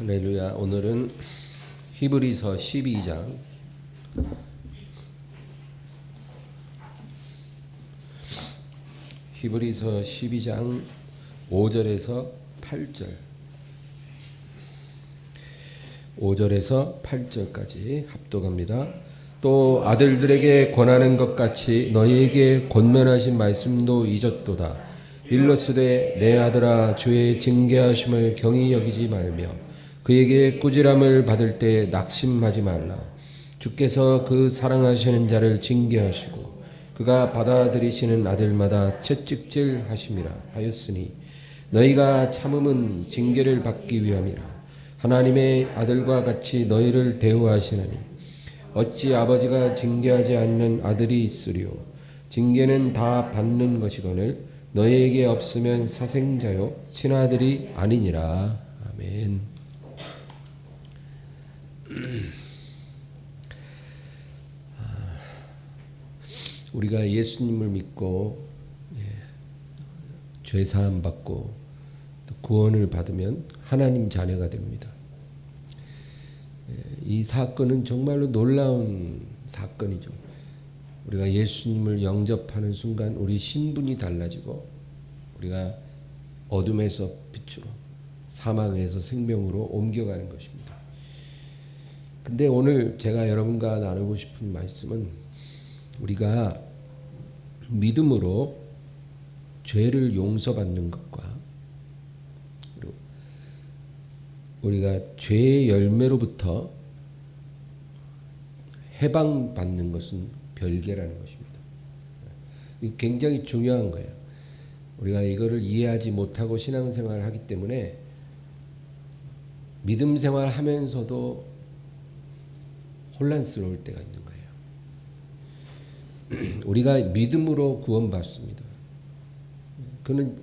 할렐루야. 오늘은 히브리서 12장 히브리서 12장 5절에서 8절 5절에서 8절까지 합독합니다. 또 아들들에게 권하는 것 같이 너희에게 권면하신 말씀도 잊었도다. 일러스되 내 아들아 주의 징계하심을 경히 여기지 말며 그에게 꾸지람을 받을 때 낙심하지 말라. 주께서 그 사랑하시는 자를 징계하시고 그가 받아들이시는 아들마다 채찍질 하심이라 하였으니 너희가 참음은 징계를 받기 위함이라. 하나님의 아들과 같이 너희를 대우하시느니 어찌 아버지가 징계하지 않는 아들이 있으리요. 징계는 다 받는 것이거늘 너희에게 없으면 사생자요 친아들이 아니니라. 아멘. 우리가 예수님을 믿고 죄사함 받고 구원을 받으면 하나님 자녀가 됩니다. 이 사건은 정말로 놀라운 사건이죠. 우리가 예수님을 영접하는 순간 우리 신분이 달라지고 우리가 어둠에서 빛으로 사망에서 생명으로 옮겨가는 것입니다. 근데 오늘 제가 여러분과 나누고 싶은 말씀은 우리가 믿음으로 죄를 용서받는 것과 그리고 우리가 죄의 열매로부터 해방받는 것은 별개라는 것입니다. 이거 굉장히 중요한 거예요. 우리가 이거를 이해하지 못하고 신앙생활을 하기 때문에 믿음 생활하면서도 혼란스러울 때가 있는 거예요. 우리가 믿음으로 구원받습니다. 그는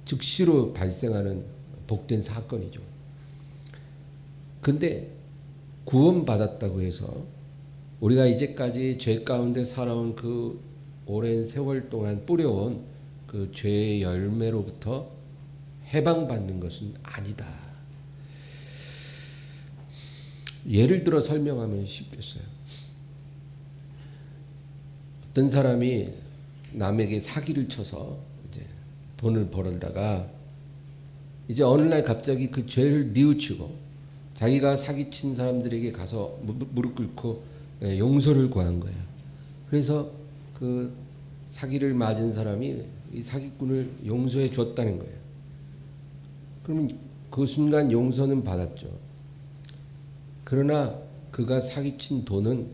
즉시로 발생하는 복된 사건이죠. 근데 구원받았다고 해서 우리가 이제까지 죄 가운데 살아온 그 오랜 세월 동안 뿌려온 그 죄의 열매로부터 해방받는 것은 아니다. 예를 들어 설명하면 쉽겠어요. 어떤 사람이 남에게 사기를 쳐서 이제 돈을 벌다가 이제 어느 날 갑자기 그 죄를 뉘우치고 자기가 사기친 사람들에게 가서 무릎 꿇고 용서를 구한 거예요. 그래서 그 사기를 맞은 사람이 이 사기꾼을 용서해 줬다는 거예요. 그러면 그 순간 용서는 받았죠. 그러나 그가 사기친 돈은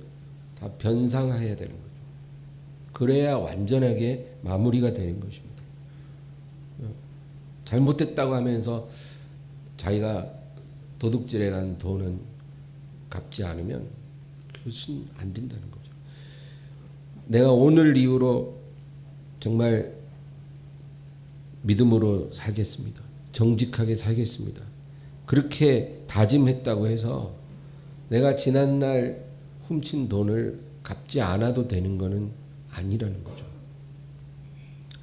다 변상해야 되는 거죠. 그래야 완전하게 마무리가 되는 것입니다. 잘못했다고 하면서 자기가 도둑질해 간 돈은 갚지 않으면 그것은 안 된다는 거죠. 내가 오늘 이후로 정말 믿음으로 살겠습니다. 정직하게 살겠습니다. 그렇게 다짐했다고 해서 내가 지난날 훔친 돈을 갚지 않아도 되는 것은 아니라는 거죠.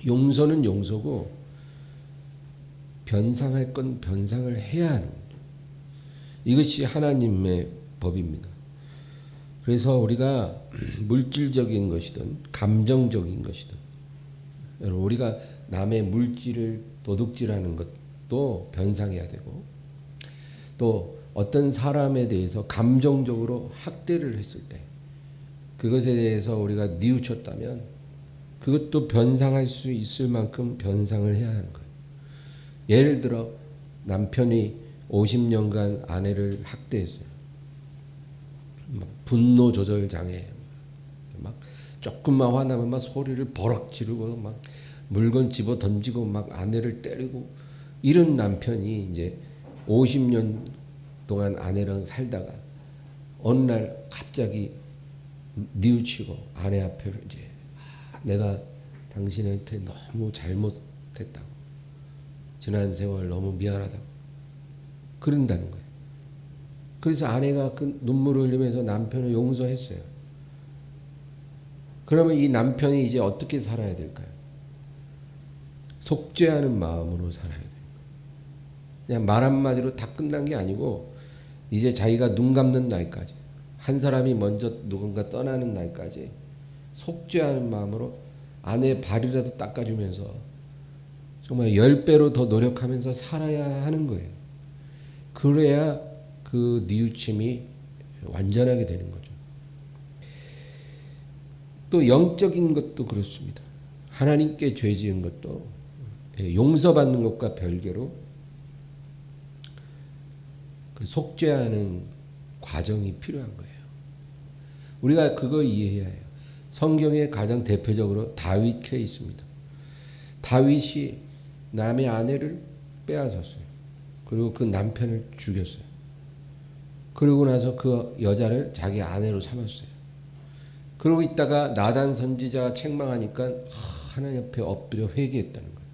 용서는 용서고 변상할 건 변상을 해야 하는 거죠. 이것이 하나님의 법입니다. 그래서 우리가 물질적인 것이든 감정적인 것이든 여러분 우리가 남의 물질을 도둑질하는 것도 변상해야 되고 또 어떤 사람에 대해서 감정적으로 학대를 했을 때 그것에 대해서 우리가 뉘우쳤다면 그것도 변상할 수 있을 만큼 변상을 해야 하는 거예요. 예를 들어 남편이 50년간 아내를 학대했어요. 막 분노 조절 장애, 막 조금만 화나면 막 소리를 버럭 지르고 막 물건 집어 던지고 막 아내를 때리고 이런 남편이 이제 50년 동안 아내랑 살다가 어느 날 갑자기 뉘우치고 아내 앞에 이제 내가 당신한테 너무 잘못했다고 지난 세월 너무 미안하다고 그런다는 거예요. 그래서 아내가 그 눈물을 흘리면서 남편을 용서했어요. 그러면 이 남편이 이제 어떻게 살아야 될까요? 속죄하는 마음으로 살아야 돼요. 그냥 말 한마디로 다 끝난 게 아니고 이제 자기가 눈 감는 날까지, 한 사람이 먼저 누군가 떠나는 날까지 속죄하는 마음으로 아내의 발이라도 닦아주면서 정말 10배로 더 노력하면서 살아야 하는 거예요. 그래야 그 뉘우침이 완전하게 되는 거죠. 또 영적인 것도 그렇습니다. 하나님께 죄 지은 것도 용서받는 것과 별개로 그 속죄하는 과정이 필요한 거예요. 우리가 그거 이해해야 해요. 성경에 가장 대표적으로 다윗 케이스입니다. 다윗이 남의 아내를 빼앗았어요. 그리고 그 남편을 죽였어요. 그러고 나서 그 여자를 자기 아내로 삼았어요. 그러고 있다가 나단 선지자가 책망하니까 하나님 앞에 엎드려 회개했다는 거예요.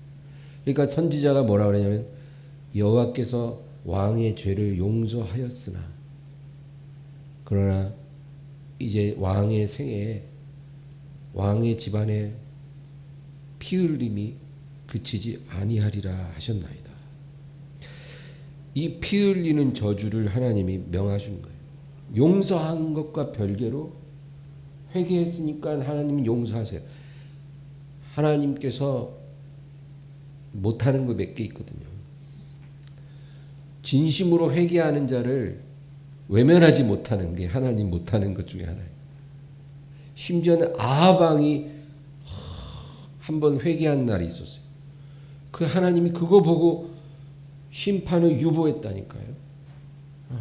그러니까 선지자가 뭐라 그러냐면 여호와께서 왕의 죄를 용서하였으나 그러나 이제 왕의 생애에 왕의 집안에 피 흘림이 그치지 아니하리라 하셨나이다. 이 피 흘리는 저주를 하나님이 명하신 거예요. 용서한 것과 별개로 회개했으니까 하나님은 용서하세요. 하나님께서 못하는 거 몇 개 있거든요. 진심으로 회개하는 자를 외면하지 못하는 게 하나님 못하는 것 중에 하나예요. 심지어는 아합 왕이 한번 회개한 날이 있었어요. 그 하나님이 그거 보고 심판을 유보했다니까요.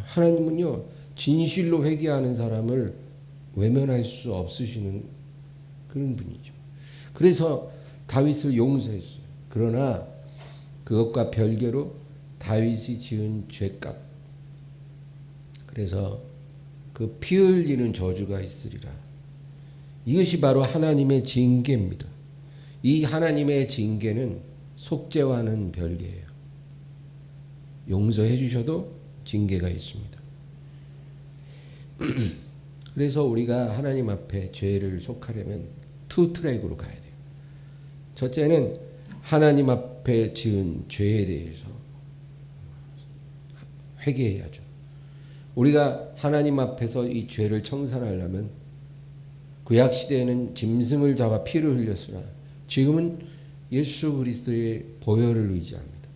하나님은요 진실로 회개하는 사람을 외면할 수 없으시는 그런 분이죠. 그래서 다윗을 용서했어요. 그러나 그것과 별개로 다윗이 지은 죄값, 그래서 그 피 흘리는 저주가 있으리라. 이것이 바로 하나님의 징계입니다. 이 하나님의 징계는 속죄와는 별개예요. 용서해 주셔도 징계가 있습니다. 그래서 우리가 하나님 앞에 죄를 속하려면 투 트랙으로 가야 돼요. 첫째는 하나님 앞에 지은 죄에 대해서 회개해야죠. 우리가 하나님 앞에서 이 죄를 청산하려면 구약 시대에는 짐승을 잡아 피를 흘렸으나 지금은 예수 그리스도의 보혈을 의지합니다.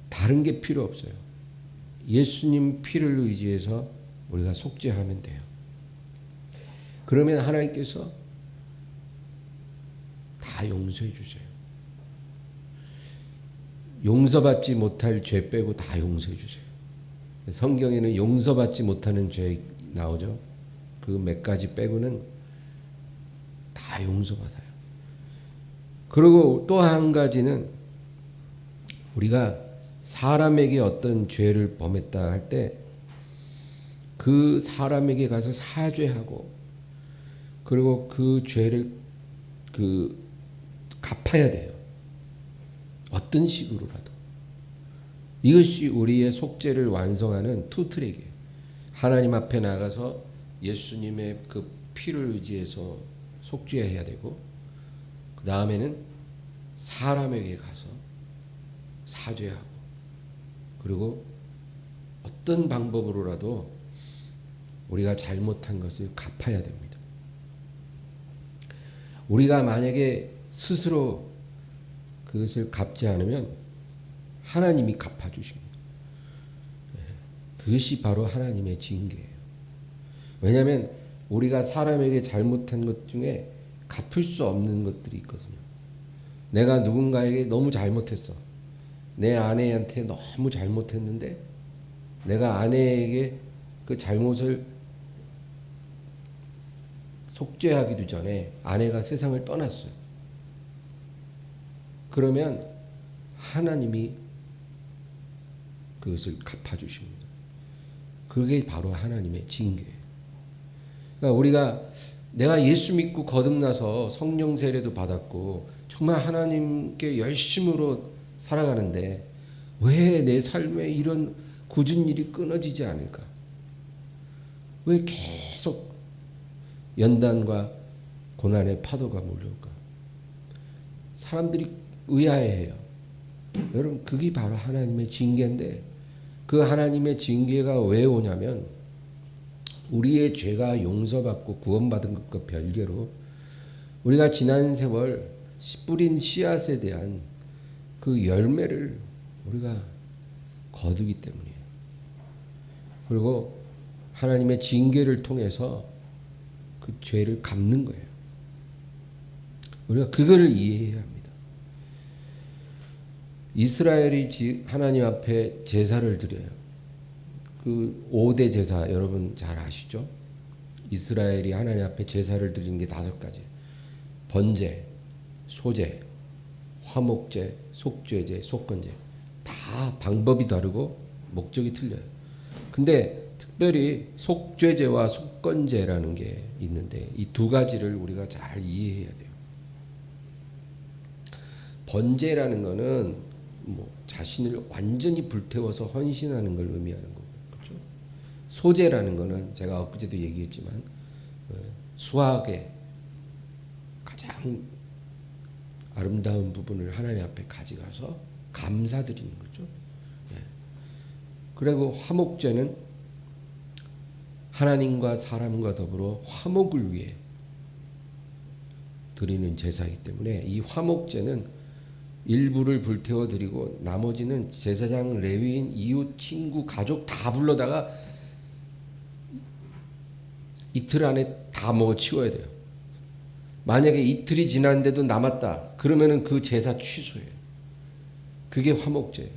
다른 게 필요 없어요. 예수님 피를 의지해서 우리가 속죄하면 돼요. 그러면 하나님께서 다 용서해 주세요. 용서받지 못할 죄 빼고 다 용서해 주세요. 성경에는 용서받지 못하는 죄 나오죠. 그 몇 가지 빼고는 다 용서받아요. 그리고 또 한 가지는 우리가 사람에게 어떤 죄를 범했다 할 때 그 사람에게 가서 사죄하고 그리고 그 죄를 갚아야 돼요. 어떤 식으로라도. 이것이 우리의 속죄를 완성하는 투트랙이에요. 하나님 앞에 나가서 예수님의 그 피를 의지해서 속죄해야 되고 그 다음에는 사람에게 가서 사죄하고 그리고 어떤 방법으로라도 우리가 잘못한 것을 갚아야 됩니다. 우리가 만약에 스스로 그것을 갚지 않으면 하나님이 갚아주십니다. 그것이 바로 하나님의 징계예요. 왜냐하면 우리가 사람에게 잘못한 것 중에 갚을 수 없는 것들이 있거든요. 내가 누군가에게 너무 잘못했어. 내 아내한테 너무 잘못했는데 내가 아내에게 그 잘못을 속죄하기도 전에 아내가 세상을 떠났어요. 그러면 하나님이 그것을 갚아주십니다. 그게 바로 하나님의 징계예요. 그러니까 우리가 내가 예수 믿고 거듭나서 성령 세례도 받았고 정말 하나님께 열심으로 살아가는데 왜 내 삶에 이런 굳은 일이 끊어지지 않을까? 왜 계속 연단과 고난의 파도가 몰려올까? 사람들이 의아해해요. 여러분 그게 바로 하나님의 징계인데 그 하나님의 징계가 왜 오냐면 우리의 죄가 용서받고 구원받은 것과 별개로 우리가 지난 세월 뿌린 씨앗에 대한 그 열매를 우리가 거두기 때문이에요. 그리고 하나님의 징계를 통해서 그 죄를 갚는 거예요. 우리가 그거를 이해해야 합니다. 이스라엘이 하나님 앞에 제사를 드려요. 그 5대 제사 여러분 잘 아시죠? 이스라엘이 하나님 앞에 제사를 드리는 게 5가지. 번제, 소제, 화목제, 속죄제, 속건제. 다 방법이 다르고 목적이 틀려요. 근데 특별히 속죄제와 속건제라는 게 있는데 이 2가지를 우리가 잘 이해해야 돼요. 번제라는 거는 자신을 완전히 불태워서 헌신하는 걸 의미하는 거고, 그렇죠? 소제라는 거는 제가 엊그제도 얘기했지만 수학의 가장 아름다운 부분을 하나님 앞에 가져가서 감사드리는 거죠. 그리고 화목제는 하나님과 사람과 더불어 화목을 위해 드리는 제사이기 때문에 이 화목제는 일부를 불태워 드리고 나머지는 제사장, 레위인, 이웃, 친구, 가족 다 불러다가 이틀 안에 다 먹어 치워야 돼요. 만약에 이틀이 지났는데도 남았다 그러면은 그 제사 취소예요. 그게 화목제예요.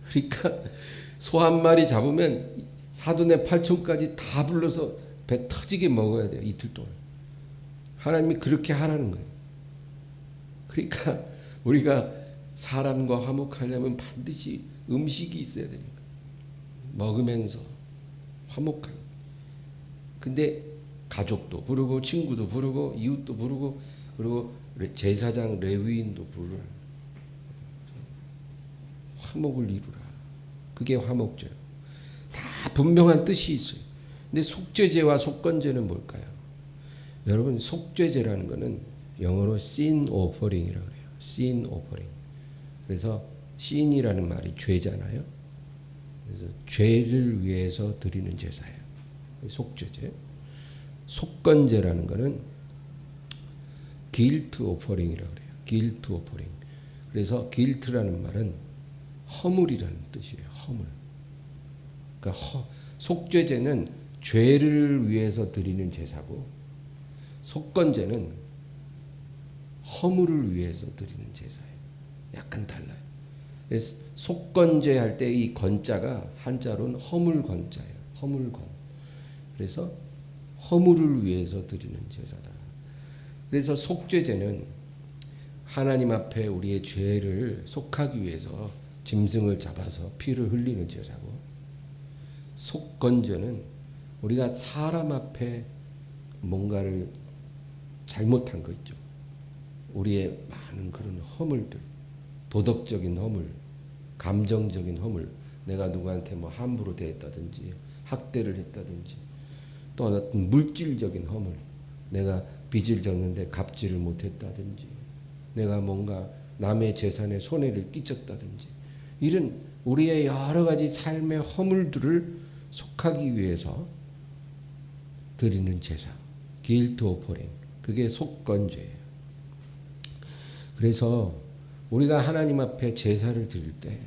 그러니까 소 한 마리 잡으면 사돈의 8촌까지 다 불러서 배 터지게 먹어야 돼요. 이틀 동안. 하나님이 그렇게 하라는 거예요. 그러니까 우리가 사람과 화목하려면 반드시 음식이 있어야 되니까 먹으면서 화목하고. 근데 가족도 부르고 친구도 부르고 이웃도 부르고 그리고 제사장 레위인도 부르라. 화목을 이루라. 그게 화목제예요. 다 분명한 뜻이 있어요. 근데 속죄제와 속건제는 뭘까요? 여러분 속죄제라는 거는 영어로 sin offering이라고 그래요. sin offering. 그래서 sin이라는 말이 죄잖아요. 그래서 죄를 위해서 드리는 제사예요. 속죄제. 속건제라는 거는 guilt offering이라고 그래요. guilt offering. 그래서 guilt라는 말은 허물이라는 뜻이에요. 허물. 그러니까 속죄제는 죄를 위해서 드리는 제사고 속건제는 허물을 위해서 드리는 제사예요. 약간 달라요. 그래서 속건제 할 때 이 건자가 한자로는 허물건자예요. 허물건. 그래서 허물을 위해서 드리는 제사다. 그래서 속죄제는 하나님 앞에 우리의 죄를 속하기 위해서 짐승을 잡아서 피를 흘리는 제사고 속건제는 우리가 사람 앞에 뭔가를 잘못한 거 있죠. 우리의 많은 그런 허물들, 도덕적인 허물, 감정적인 허물, 내가 누구한테 뭐 함부로 대했다든지 학대를 했다든지 또 어떤 물질적인 허물, 내가 빚을 졌는데 갚지를 못했다든지 내가 뭔가 남의 재산에 손해를 끼쳤다든지 이런 우리의 여러 가지 삶의 허물들을 속하기 위해서 드리는 제사, guilt offering, 그게 속건제예요. 그래서 우리가 하나님 앞에 제사를 드릴 때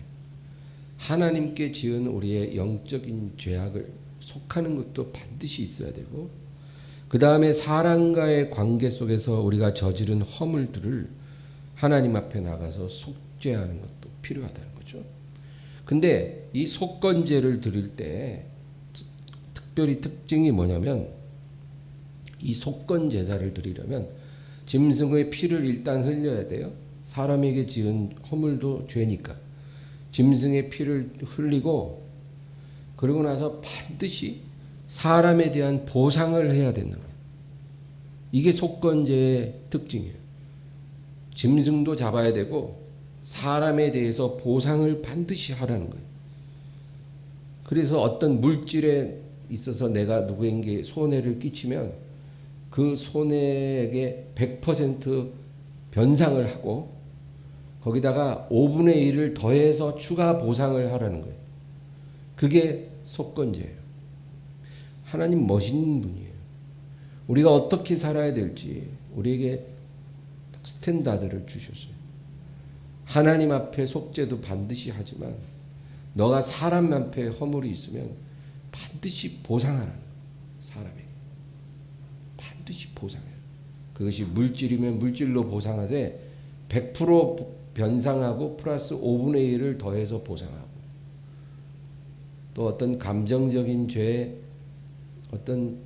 하나님께 지은 우리의 영적인 죄악을 속하는 것도 반드시 있어야 되고 그 다음에 사람과의 관계 속에서 우리가 저지른 허물들을 하나님 앞에 나가서 속죄하는 것도 필요하다는 거죠. 근데 이 속건제를 드릴 때 특별히 특징이 뭐냐면 이 속건 제사를 드리려면 짐승의 피를 일단 흘려야 돼요. 사람에게 지은 허물도 죄니까 짐승의 피를 흘리고 그러고 나서 반드시 사람에 대한 보상을 해야 되는 거예요. 이게 속건제의 특징이에요. 짐승도 잡아야 되고 사람에 대해서 보상을 반드시 하라는 거예요. 그래서 어떤 물질에 있어서 내가 누구에게 손해를 끼치면 그 손해에게 100% 변상을 하고 거기다가 5분의 1을 더해서 추가 보상을 하라는 거예요. 그게 속건제예요. 하나님 멋있는 분이에요. 우리가 어떻게 살아야 될지 우리에게 스탠다드를 주셨어요. 하나님 앞에 속죄도 반드시 하지만 너가 사람 앞에 허물이 있으면 반드시 보상하라는 거예요. 사람에게 반드시 보상해요. 그것이 물질이면 물질로 보상하되 100% 변상하고 플러스 5분의 1을 더해서 보상하고, 또 어떤 감정적인 죄, 어떤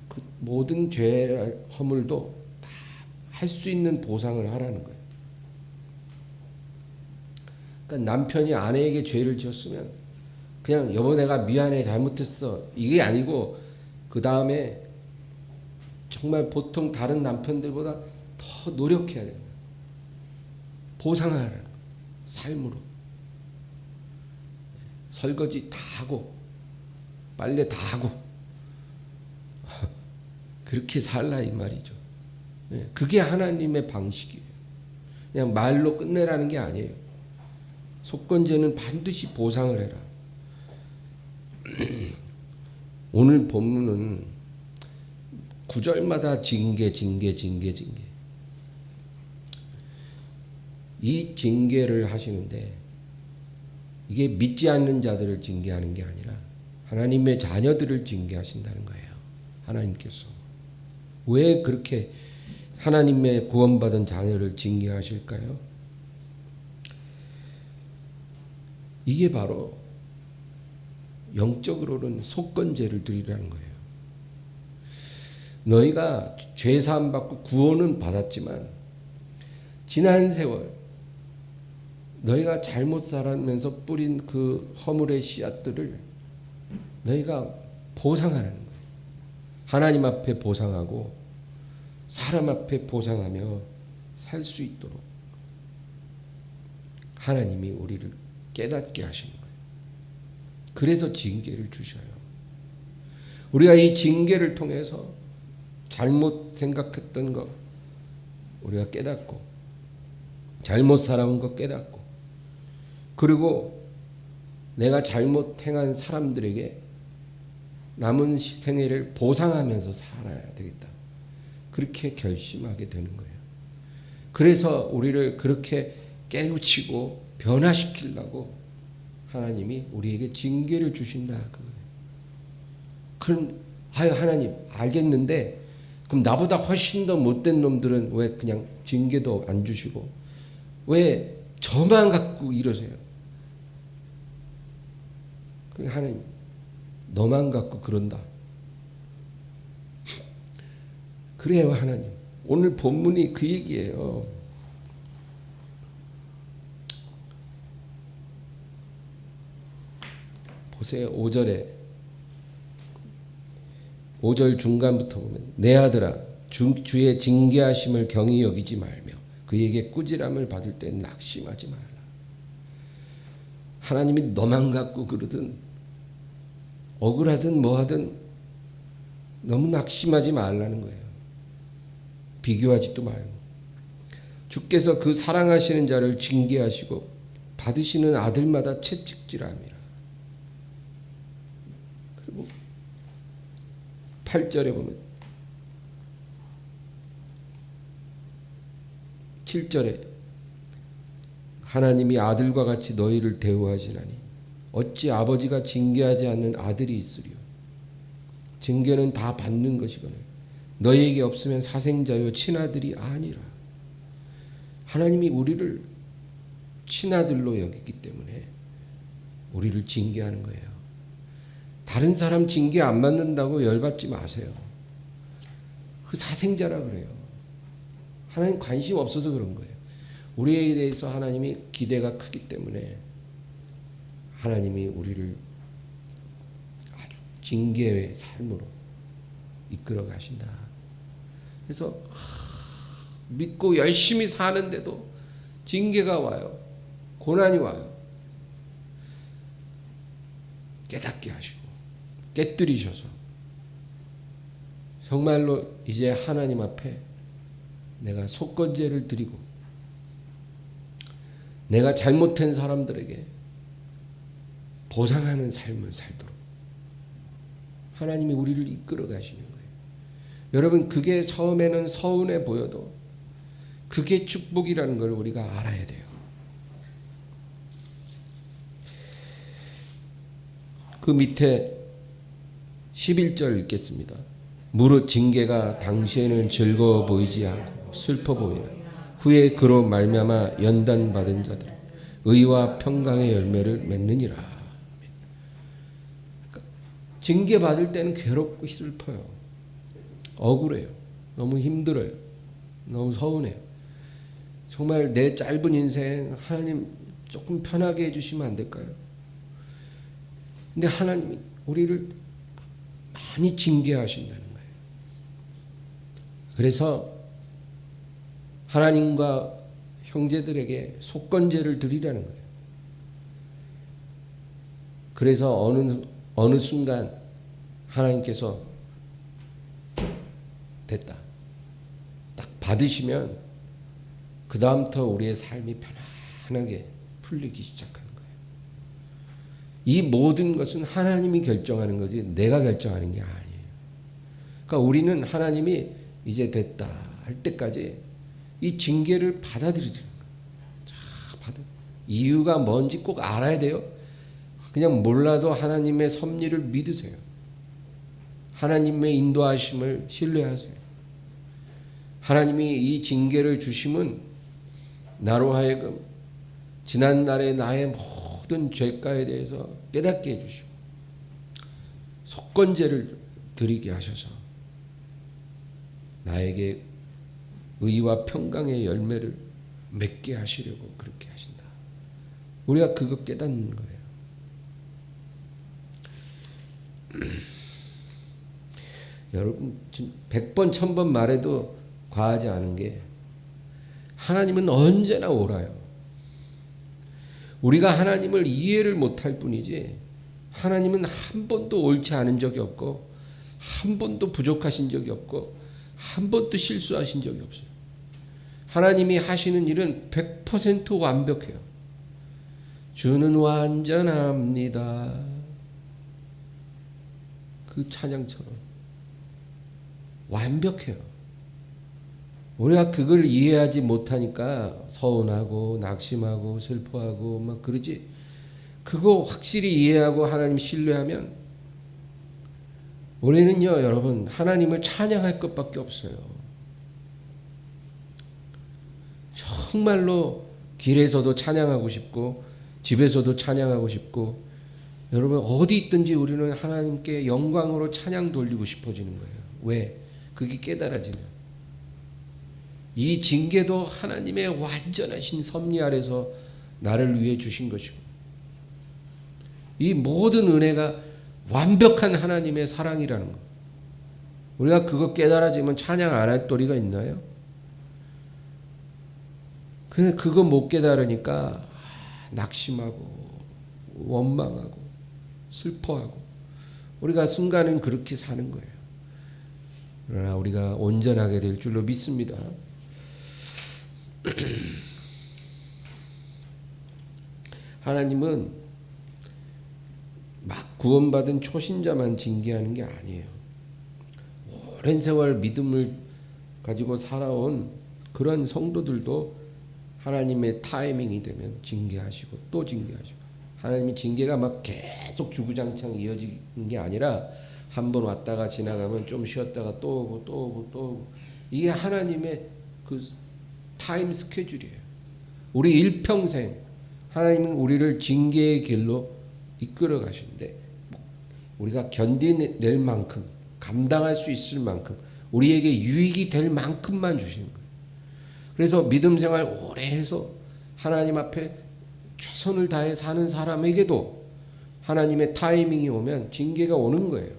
그 모든 죄 허물도 다 할 수 있는 보상을 하라는 거예요. 그러니까 남편이 아내에게 죄를 지었으면 그냥 여보 내가 미안해 잘못했어 이게 아니고 그 다음에 정말 보통 다른 남편들보다 더 노력해야 된다. 보상하라는 거예요. 삶으로. 설거지 다 하고 빨래 다 하고 그렇게 살라 이 말이죠. 그게 하나님의 방식이에요. 그냥 말로 끝내라는 게 아니에요. 속건제는 반드시 보상을 해라. 오늘 본문은 9절마다 징계. 이 징계를 하시는데 이게 믿지 않는 자들을 징계하는 게 아니라 하나님의 자녀들을 징계하신다는 거예요. 하나님께서 왜 그렇게 하나님의 구원받은 자녀를 징계하실까요? 이게 바로 영적으로는 속건제를 드리라는 거예요. 너희가 죄사함 받고 구원은 받았지만 지난 세월 너희가 잘못 살아면서 뿌린 그 허물의 씨앗들을 너희가 보상하라는 거예요. 하나님 앞에 보상하고 사람 앞에 보상하며 살 수 있도록 하나님이 우리를 깨닫게 하시는 거예요. 그래서 징계를 주셔요. 우리가 이 징계를 통해서 잘못 생각했던 것 우리가 깨닫고 잘못 살아온 것 깨닫고 그리고 내가 잘못 행한 사람들에게 남은 생애를 보상하면서 살아야 되겠다. 그렇게 결심하게 되는 거예요. 그래서 우리를 그렇게 깨우치고 변화시키려고 하나님이 우리에게 징계를 주신다. 그거예요. 그럼 하나님 알겠는데 그럼 나보다 훨씬 더 못된 놈들은 왜 그냥 징계도 안 주시고 왜 저만 갖고 이러세요? 하나님 너만 갖고 그런다. 그래요 하나님. 오늘 본문이 그 얘기예요. 보세요. 5절 중간부터 보면 내 아들아 주의 징계하심을 경히 여기지 말며 그에게 꾸지람을 받을 때 낙심하지 말라. 하나님이 너만 갖고 그러든 억울하든 뭐하든 너무 낙심하지 말라는 거예요. 비교하지도 말고 주께서 그 사랑하시는 자를 징계하시고 받으시는 아들마다 채찍질함이라. 그리고 8절에 보면 7절에 하나님이 아들과 같이 너희를 대우하시나니 어찌 아버지가 징계하지 않는 아들이 있으리요. 징계는 다 받는 것이거늘 너희에게 없으면 사생자요 친아들이 아니라. 하나님이 우리를 친아들로 여기기 때문에 우리를 징계하는 거예요. 다른 사람 징계 안 받는다고 열받지 마세요. 그 사생자라 그래요. 하나님 관심 없어서 그런 거예요. 우리에 대해서 하나님이 기대가 크기 때문에 하나님이 우리를 아주 징계의 삶으로 이끌어 가신다. 그래서 믿고 열심히 사는데도 징계가 와요. 고난이 와요. 깨닫게 하시고 깨뜨리셔서 정말로 이제 하나님 앞에 내가 속건제를 드리고 내가 잘못한 사람들에게 보상하는 삶을 살도록 하나님이 우리를 이끌어 가시는 거예요. 여러분, 그게 처음에는 서운해 보여도 그게 축복이라는 걸 우리가 알아야 돼요. 그 밑에 11절 읽겠습니다. 무릇 징계가 당시에는 즐거워 보이지 않고 슬퍼 보이나 후에 그로 말미암아 연단받은 자들 의와 평강의 열매를 맺느니라. 그러니까 징계받을 때는 괴롭고 슬퍼요. 억울해요. 너무 힘들어요. 너무 서운해요. 정말 내 짧은 인생 하나님 조금 편하게 해주시면 안 될까요? 근데 하나님이 우리를 많이 징계하신다는 거예요. 그래서 하나님과 형제들에게 속건제를 드리라는 거예요. 그래서 어느 순간 하나님께서 됐다 딱 받으시면 그 다음부터 우리의 삶이 편안하게 풀리기 시작하는 거예요. 이 모든 것은 하나님이 결정하는 거지 내가 결정하는 게 아니에요. 그러니까 우리는 하나님이 이제 됐다 할 때까지 이 징계를 받아들이는 거예요. 이유가 뭔지 꼭 알아야 돼요. 그냥 몰라도 하나님의 섭리를 믿으세요. 하나님의 인도하심을 신뢰하세요. 하나님이 이 징계를 주심은 나로 하여금 지난날의 나의 모든 죄가에 대해서 깨닫게 해주시고 속건제를 드리게 하셔서 나에게 의와 평강의 열매를 맺게 하시려고 그렇게 하신다. 우리가 그거 깨닫는 거예요. 여러분 100번 1000번 말해도 과하지 않은 게 하나님은 언제나 옳아요. 우리가 하나님을 이해를 못할 뿐이지 하나님은 한 번도 옳지 않은 적이 없고 한 번도 부족하신 적이 없고 한 번도 실수하신 적이 없어요. 하나님이 하시는 일은 100% 완벽해요. 주는 완전합니다. 그 찬양처럼 완벽해요. 우리가 그걸 이해하지 못하니까 서운하고 낙심하고 슬퍼하고 막 그러지. 그거 확실히 이해하고 하나님 신뢰하면 우리는요, 여러분, 하나님을 찬양할 것밖에 없어요. 정말로 길에서도 찬양하고 싶고 집에서도 찬양하고 싶고 여러분 어디 있든지 우리는 하나님께 영광으로 찬양 돌리고 싶어지는 거예요. 왜? 그게 깨달아지면 이 징계도 하나님의 완전하신 섭리 아래서 나를 위해 주신 것이고 이 모든 은혜가 완벽한 하나님의 사랑이라는 것. 우리가 그거 깨달아지면 찬양 안 할 도리가 있나요? 근데 그거 못 깨달으니까 낙심하고 원망하고 슬퍼하고 우리가 순간은 그렇게 사는 거예요. 그러나 우리가 온전하게 될 줄로 믿습니다. 하나님은 막 구원받은 초신자만 징계하는 게 아니에요. 오랜 세월 믿음을 가지고 살아온 그런 성도들도 하나님의 타이밍이 되면 징계하시고 또 징계하시고 하나님이 징계가 막 계속 주구장창 이어지는 게 아니라 한 번 왔다가 지나가면 좀 쉬었다가 또 오고 또 오고 또 오고 이게 하나님의 그 타임 스케줄이에요. 우리 일평생 하나님은 우리를 징계의 길로 이끌어 가시는데 우리가 견디낼 만큼 감당할 수 있을 만큼 우리에게 유익이 될 만큼만 주시는 거예요. 그래서 믿음 생활 오래 해서 하나님 앞에 최선을 다해 사는 사람에게도 하나님의 타이밍이 오면 징계가 오는 거예요.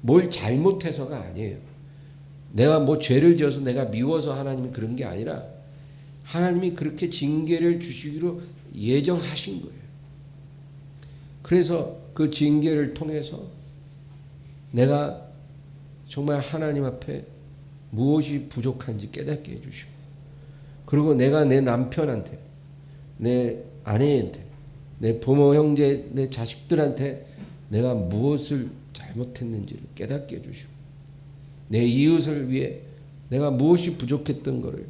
뭘 잘못해서가 아니에요. 내가 뭐 죄를 지어서 내가 미워서 하나님이 그런 게 아니라 하나님이 그렇게 징계를 주시기로 예정하신 거예요. 그래서 그 징계를 통해서 내가 정말 하나님 앞에 무엇이 부족한지 깨닫게 해주시고 그리고 내가 내 남편한테 내 아내한테, 내 부모, 형제, 내 자식들한테 내가 무엇을 잘못했는지를 깨닫게 해주시고, 내 이웃을 위해 내가 무엇이 부족했던 것을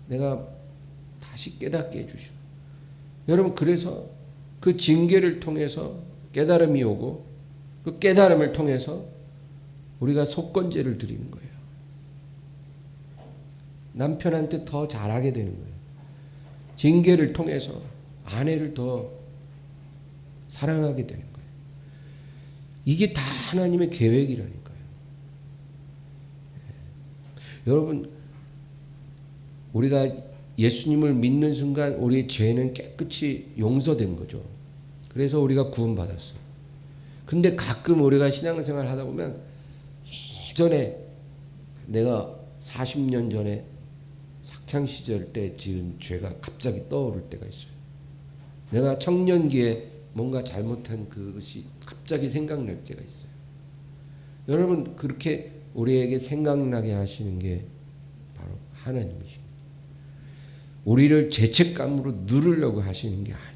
내가 다시 깨닫게 해주시고, 여러분, 그래서 그 징계를 통해서 깨달음이 오고, 그 깨달음을 통해서 우리가 속건제를 드리는 거예요. 남편한테 더 잘하게 되는 거예요. 징계를 통해서 아내를 더 사랑하게 되는 거예요. 이게 다 하나님의 계획이라니까요. 여러분, 우리가 예수님을 믿는 순간 우리의 죄는 깨끗이 용서된 거죠. 그래서 우리가 구원받았어요. 근데 가끔 우리가 신앙생활 하다 보면 예전에 내가 40년 전에 학창시절 때 지은 죄가 갑자기 떠오를 때가 있어요. 내가 청년기에 뭔가 잘못한 그것이 갑자기 생각날 때가 있어요. 여러분, 그렇게 우리에게 생각나게 하시는 게 바로 하나님이십니다. 우리를 죄책감으로 누르려고 하시는 게 아니에요.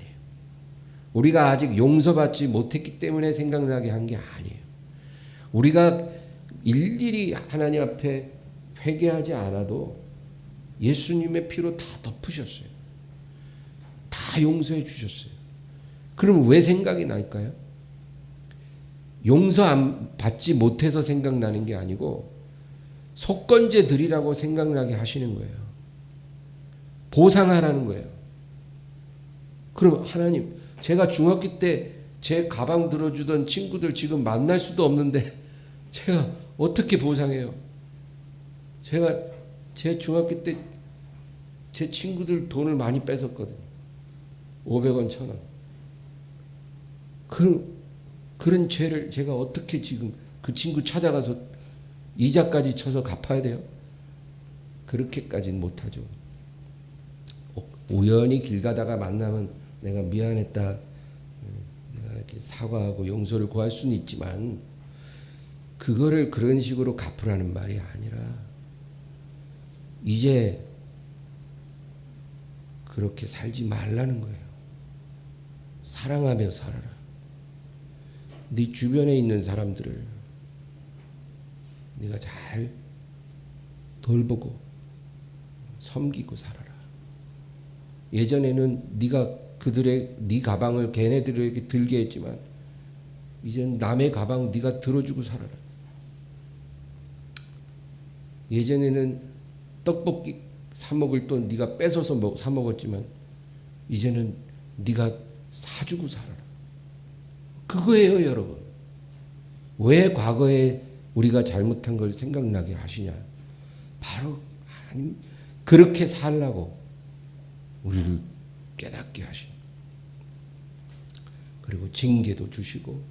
우리가 아직 용서받지 못했기 때문에 생각나게 한 게 아니에요. 우리가 일일이 하나님 앞에 회개하지 않아도 예수님의 피로 다 덮으셨어요. 다 용서해 주셨어요. 그럼 왜 생각이 날까요? 용서 안 받지 못해서 생각나는 게 아니고 속건제 드리라고 생각나게 하시는 거예요. 보상하라는 거예요. 그럼 하나님, 제가 중학교 때 제 가방 들어주던 친구들 지금 만날 수도 없는데 제가 어떻게 보상해요? 제가 제 중학교 때 제 친구들 돈을 많이 뺏었거든요. 500원, 1000원. 그런 죄를 제가 어떻게 지금 그 친구 찾아가서 이자까지 쳐서 갚아야 돼요? 그렇게까지는 못하죠. 우연히 길 가다가 만나면 내가 미안했다, 내가 이렇게 사과하고 용서를 구할 수는 있지만 그거를 그런 식으로 갚으라는 말이 아니라 이제 그렇게 살지 말라는 거예요. 사랑하며 살아라. 네 주변에 있는 사람들을 네가 잘 돌보고 섬기고 살아라. 예전에는 네가 네 가방을 걔네들에게 들게 했지만 이제는 남의 가방 네가 들어주고 살아라. 예전에는 떡볶이 사 먹을 돈 네가 뺏어서 사 먹었지만 이제는 네가 사주고 살아라. 그거예요, 여러분. 왜 과거에 우리가 잘못한 걸 생각나게 하시냐? 바로 하나님 그렇게 살라고 우리를 깨닫게 하신. 그리고 징계도 주시고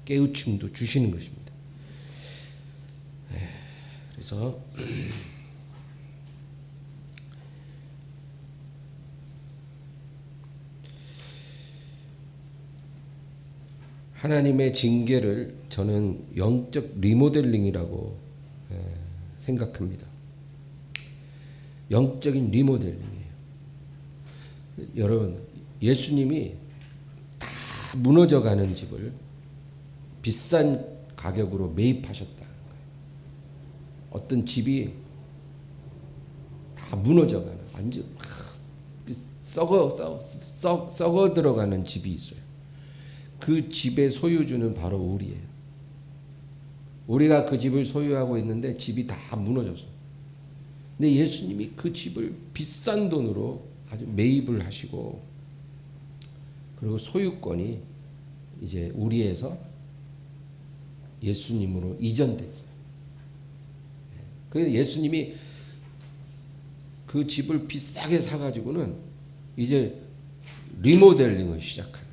깨우침도 주시는 것입니다. 그래서 하나님의 징계를 저는 영적 리모델링이라고 생각합니다. 영적인 리모델링이에요. 여러분, 예수님이 다 무너져가는 집을 비싼 가격으로 매입하셨다는 거예요. 어떤 집이 다 무너져가는, 완전 썩어 들어가는 집이 있어요. 그 집의 소유주는 바로 우리예요. 우리가 그 집을 소유하고 있는데 집이 다 무너져서. 근데 예수님이 그 집을 비싼 돈으로 아주 매입을 하시고, 그리고 소유권이 이제 우리에서 예수님으로 이전됐어요. 그래서 예수님이 그 집을 비싸게 사가지고는 이제 리모델링을 시작하는 거예요.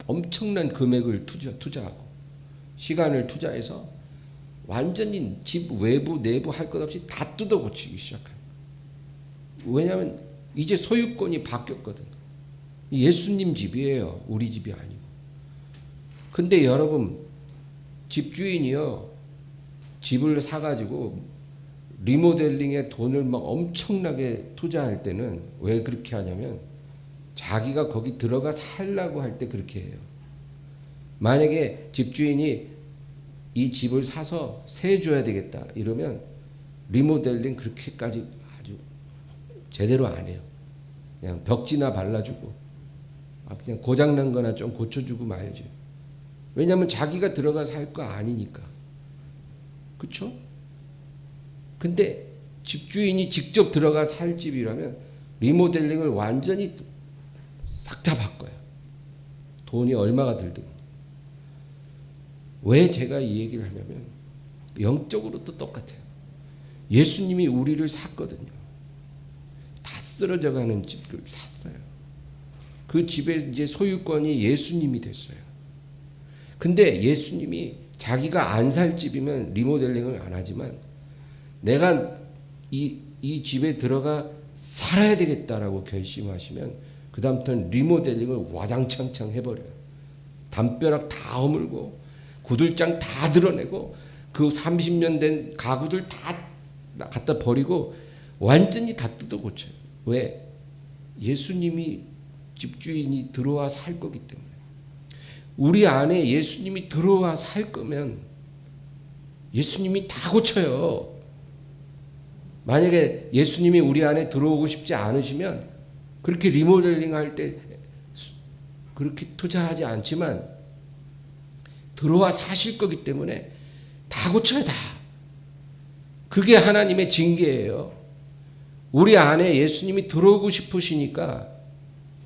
엄청난 금액을 투자하고 시간을 투자해서 완전히 집 외부 내부 할 것 없이 다 뜯어 고치기 시작해요. 왜냐하면 이제 소유권이 바뀌었거든. 예수님 집이에요. 우리 집이 아니고. 근데 여러분, 집주인이요, 집을 사가지고 리모델링에 돈을 막 엄청나게 투자할 때는 왜 그렇게 하냐면 자기가 거기 들어가 살라고 할 때 그렇게 해요. 만약에 집주인이 이 집을 사서 세 줘야 되겠다 이러면 리모델링 그렇게까지 아주 제대로 안 해요. 그냥 벽지나 발라주고 그냥 고장난 거나 좀 고쳐주고 말죠. 왜냐하면 자기가 들어가 살 거 아니니까. 그렇죠? 근데 집주인이 직접 들어가 살 집이라면 리모델링을 완전히 싹 다 바꿔요. 돈이 얼마가 들든. 왜 제가 이 얘기를 하냐면 영적으로도 똑같아요. 예수님이 우리를 샀거든요. 다 쓰러져가는 집을 샀어요. 그 집의 이제 소유권이 예수님이 됐어요. 근데 예수님이 자기가 안 살 집이면 리모델링을 안 하지만 내가 이 집에 들어가 살아야 되겠다라고 결심하시면 그 다음부터는 리모델링을 와장창창 해버려요. 담벼락 다 허물고 구들장 다 드러내고 그 30년 된 가구들 다 갖다 버리고 완전히 다 뜯어 고쳐요. 왜? 예수님이 집주인이 들어와 살 거기 때문에. 우리 안에 예수님이 들어와 살 거면 예수님이 다 고쳐요. 만약에 예수님이 우리 안에 들어오고 싶지 않으시면 그렇게 리모델링 할 때 그렇게 투자하지 않지만 들어와 사실 거기 때문에 다 고쳐요. 다. 그게 하나님의 징계예요. 우리 안에 예수님이 들어오고 싶으시니까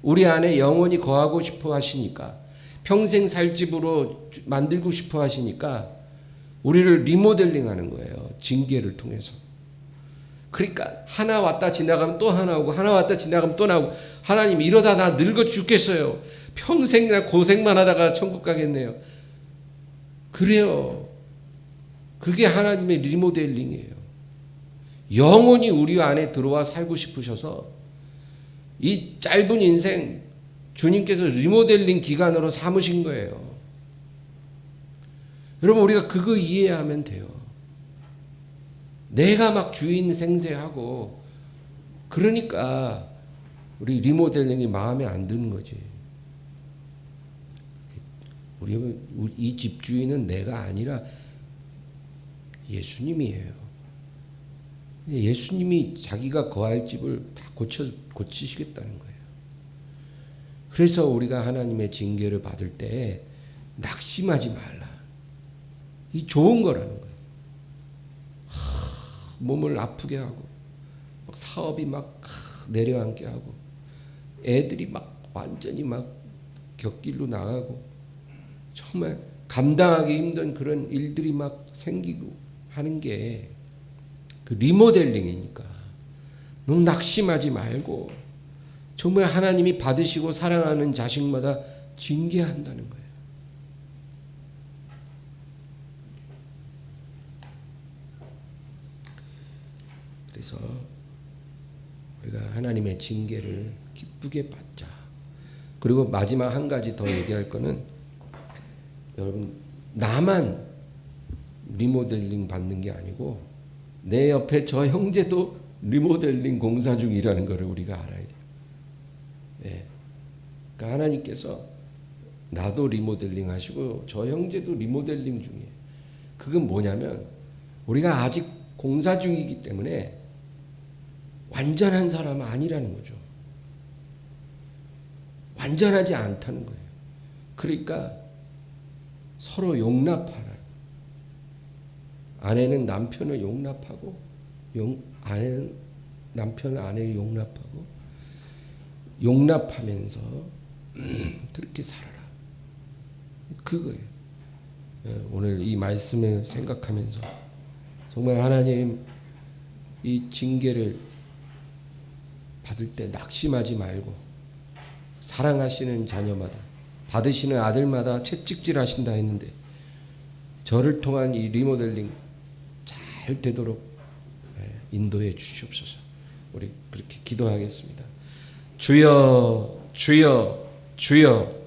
우리 안에 영원히 거하고 싶어 하시니까 평생 살 집으로 만들고 싶어 하시니까 우리를 리모델링 하는 거예요. 징계를 통해서. 그러니까 하나 왔다 지나가면 또 하나 오고 하나 왔다 지나가면 또 나오고 하나님 이러다 나 늙어 죽겠어요. 평생 나 고생만 하다가 천국 가겠네요. 그래요. 그게 하나님의 리모델링이에요. 영원히 우리 안에 들어와 살고 싶으셔서 이 짧은 인생 주님께서 리모델링 기간으로 삼으신 거예요. 여러분 우리가 그거 이해하면 돼요. 내가 막 주인 생세하고 그러니까 우리 리모델링이 마음에 안 드는 거지. 이 집주인은 내가 아니라 예수님이에요. 예수님이 자기가 거할 집을 다 고치시겠다는 거예요. 그래서 우리가 하나님의 징계를 받을 때 낙심하지 말라. 이 좋은 거라는 거예요. 몸을 아프게 하고 막 사업이 막 내려앉게 하고 애들이 막 완전히 막 곁길로 나가고 정말 감당하기 힘든 그런 일들이 막 생기고 하는 게 그 리모델링이니까 너무 낙심하지 말고 정말 하나님이 받으시고 사랑하는 자식마다 징계한다는 거예요. 그래서 우리가 하나님의 징계를 기쁘게 받자. 그리고 마지막 한 가지 더 얘기할 거는 여러분 나만 리모델링 받는 게 아니고 내 옆에 저 형제도 리모델링 공사 중이라는 것을 우리가 알아야 돼요. 네. 그러니까 하나님께서 나도 리모델링 하시고 저 형제도 리모델링 중이에요. 그건 뭐냐면 우리가 아직 공사 중이기 때문에 완전한 사람은 아니라는 거죠. 완전하지 않다는 거예요. 그러니까 서로 용납하라. 아내는 남편을 용납하고 아내는 남편은 아내를 용납하고 용납하면서 그렇게 살아라. 그거예요. 오늘 이 말씀을 생각하면서 정말 하나님 이 징계를 받을 때 낙심하지 말고 사랑하시는 자녀마다 받으시는 아들마다 채찍질 하신다 했는데 저를 통한 이 리모델링 잘 되도록 인도해 주시옵소서. 우리 그렇게 기도하겠습니다. 주여 주여 주여